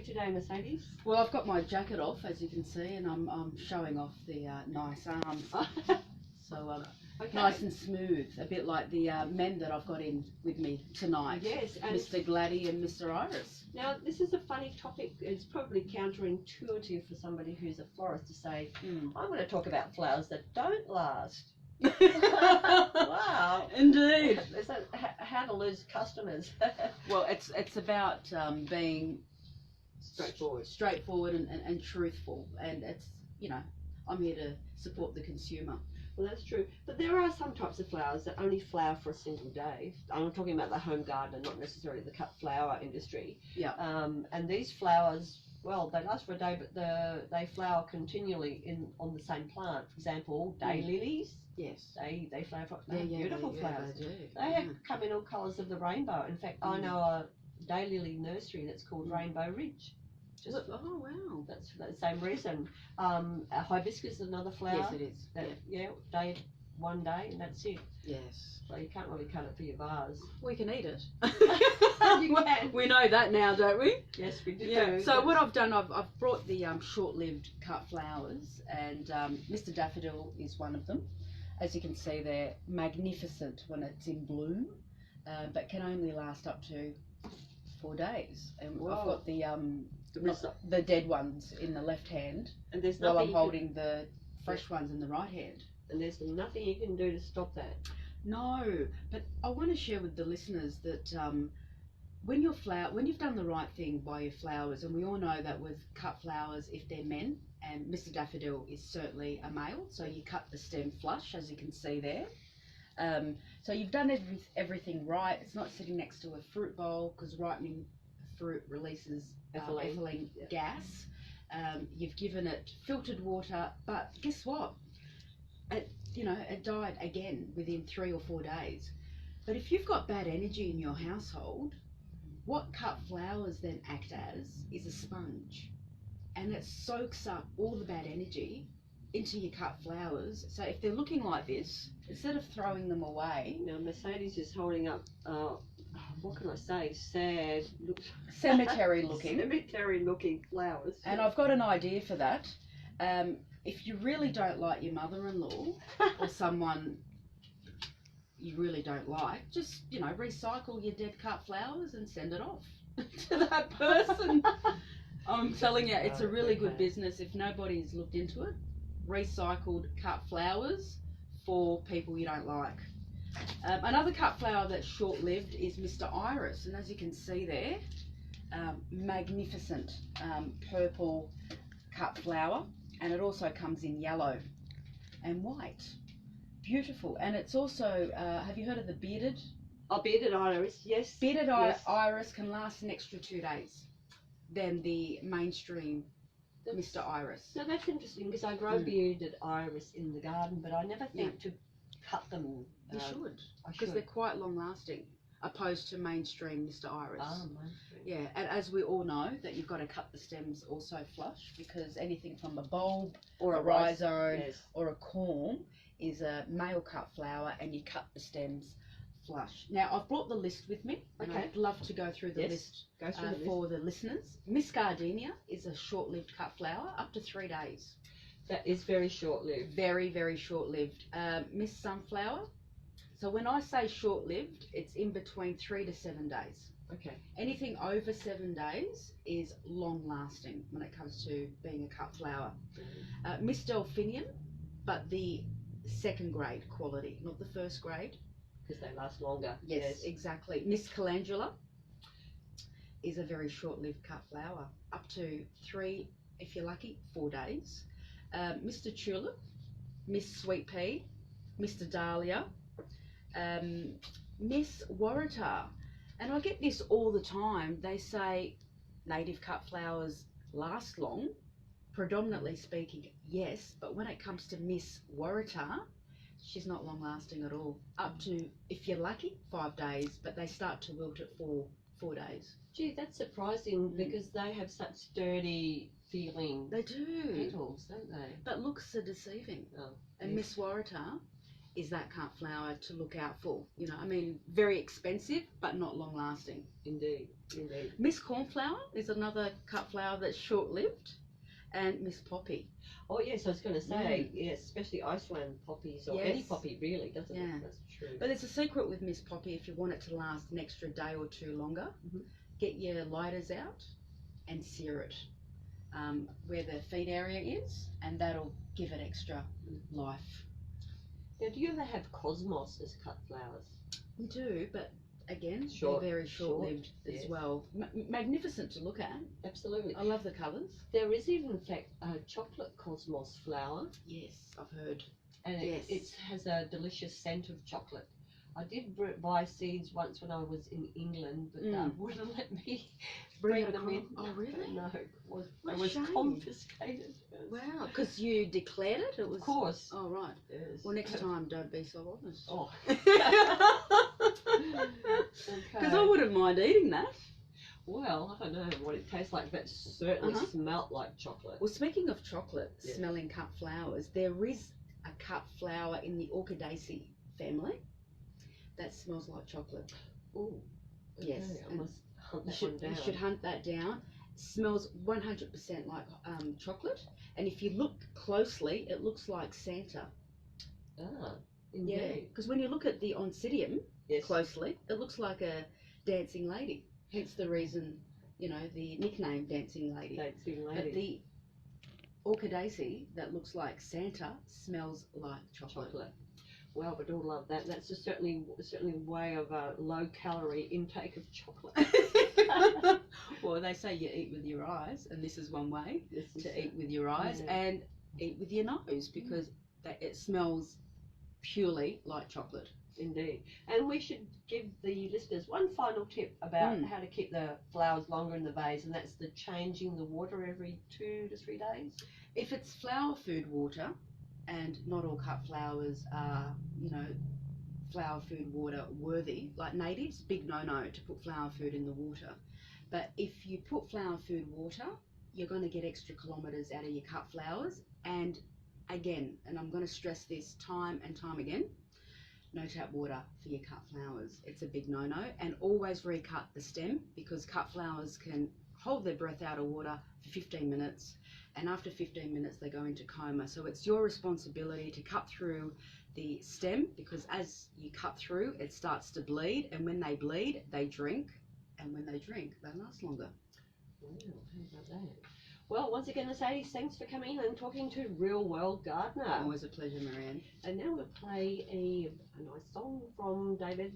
today, Mercedes? Well, I've got my jacket off, as you can see, and I'm showing off the nice arms. So Okay. nice and smooth, a bit like the men that I've got in with me tonight. Yes, and Mr. Gladdy and Mr. Iris. now this is a funny topic. It's probably counterintuitive for somebody who's a florist to say, I'm going to talk about flowers that don't last. Wow. Indeed. Is that how to lose customers? Well, it's about being Straightforward. and truthful, and it's, you know, I'm here to support the consumer. Well, that's true. But there are some types of flowers that only flower for a single day. I'm talking about the home gardener, not necessarily the cut flower industry. Yeah. And these flowers, well, they last for a day, but they flower continually on the same plant. For example, day lilies. Yes. They flower for beautiful flowers. They do. They have come in all colours of the rainbow. In fact, I know a daylily nursery that's called Rainbow Ridge. Oh wow. That's for that same reason. A hibiscus is another flower. Yes, it is. One day, and that's it. Yes. So you can't really cut it for your vase. We can eat it. You can. We know that now, don't we? Yes, we do. Yeah. So what I've done, I've brought the short-lived cut flowers, and Mr. Daffodil is one of them. As you can see, they're magnificent when it's in bloom, but can only last up to 4 days. And I've got the dead ones in the left hand, and there's while I'm holding the fresh ones in the right hand. And there's nothing you can do to stop that. No, but I want to share with the listeners that when you've done the right thing by your flowers, and we all know that with cut flowers, if they're men, and Mr. Daffodil is certainly a male, so you cut the stem flush, as you can see there. So you've done everything right. It's not sitting next to a fruit bowl, because ripening fruit releases ethylene gas. You've given it filtered water, but guess what? It died again within 3 or 4 days. But if you've got bad energy in your household, what cut flowers then act as is a sponge, and it soaks up all the bad energy into your cut flowers. So if they're looking like this, instead of throwing them away. Now Mercedes is holding up, what can I say, Cemetery looking flowers. And I've got an idea for that. If you really don't like your mother-in-law or someone you really don't like, just, recycle your dead cut flowers and send it off to that person. I'm telling you, it's a really good business if nobody's looked into it. Recycled cut flowers for people you don't like. Another cut flower that's short-lived is Mr. Iris, and as you can see there, magnificent purple cut flower, and it also comes in yellow and white. Beautiful. And it's also, have you heard of the bearded? Oh, bearded iris, yes. Bearded iris can last an extra 2 days than the mainstream Mr. Iris. No, that's interesting, because I grow bearded iris in the garden, but I never think to cut them. You should, because they're quite long lasting, opposed to mainstream Mr. Iris. Mainstream. Yeah, and as we all know, that you've got to cut the stems also flush, because anything from a bulb or a rhizome or a corm is a male cut flower, and you cut the stems flush. Now, I've brought the list with me, and I'd love to go through the list for the listeners. Miss Gardenia is a short-lived cut flower, up to 3 days. That is very short-lived. Very, very short-lived. Miss Sunflower. So when I say short-lived, it's in between 3 to 7 days. Okay. Anything over 7 days is long-lasting when it comes to being a cut flower. Miss Delphinium, but the second grade quality, not the first grade. Because they last longer. Yes, exactly. Miss Calendula is a very short-lived cut flower, up to 3, if you're lucky, 4 days. Mr. Tulip, Miss Sweet Pea, Mr. Dahlia, Miss Waratah. And I get this all the time. They say native cut flowers last long, predominantly speaking, yes, but when it comes to Miss Waratah, she's not long lasting at all. Up to, if you're lucky, 5 days, but they start to wilt at 4 days. Gee, that's surprising, because they have such sturdy feeling. They do. Petals, don't they? But looks are deceiving. Oh, and Miss Waratah is that cut flower to look out for. You know, I mean, very expensive, but not long lasting. Indeed, indeed. Miss Cornflower is another cut flower that's short lived, and Miss Poppy. Oh yes, I was going to say, yes, especially Iceland poppies or any Yes. poppy really, doesn't Yeah. it? That's true. But there's a secret with Miss Poppy. If you want it to last an extra day or two longer, get your lighters out and sear it where the feed area is, and that'll give it extra life. Now, do you ever have cosmos as cut flowers? We do, but again, Short, they're very short-lived yes. as well. Magnificent to look at. Absolutely. I love the colours. There is even, in fact, a chocolate cosmos flower, Yes, I've heard. and Yes. it has a delicious scent of chocolate. I did buy seeds once when I was in England, but they wouldn't let me bring them in. Oh, really? No, it was shame. confiscated. Wow, because you declared it? It was. Of course. Oh, right. Yes. Well, next time, don't be so honest. Oh. Because I wouldn't mind eating that. Well, I don't know what it tastes like, but it certainly smelt like chocolate. Well, speaking of chocolate, Yes. smelling cut flowers, there is a cut flower in the Orchidaceae family that smells like chocolate. Oh, Yes. okay, I and must hunt you that should, one down. you should hunt that down. Smells 100% like chocolate, and if you look closely, it looks like Santa. Ah, Yeah, indeed. because when you look at the Oncidium Yes. closely, it looks like a dancing lady. Hence the reason, you know, the nickname Dancing Lady. Dancing But lady. the Orchidaceae that looks like Santa smells like chocolate. Chocolate. Well, we all love that. That's just certainly a way of a low calorie intake of chocolate. Well, they say you eat with your eyes, and this is one way This is to eat with your eyes and eat with your nose, because it smells purely like chocolate. Indeed. And we should give the listeners one final tip about how to keep the flowers longer in the vase, and that's the changing the water every 2 to 3 days. If it's flower food water, and not all cut flowers are, you know, flower food water worthy, like natives, big no-no to put flower food in the water. But if you put flower food water, you're going to get extra kilometres out of your cut flowers. And again, and I'm going to stress this time and time again, no tap water for your cut flowers. It's a big no-no. And always recut the stem, because cut flowers can hold their breath out of water for 15 minutes. And after 15 minutes, they go into coma. So it's your responsibility to cut through the stem, because as you cut through, it starts to bleed. And when they bleed, they drink. And when they drink, they last longer. Wow, how about that? Well, once again, Mercedes, thanks for coming and talking to Real World Gardener. Always a pleasure, Marianne. And now we'll play a nice song from David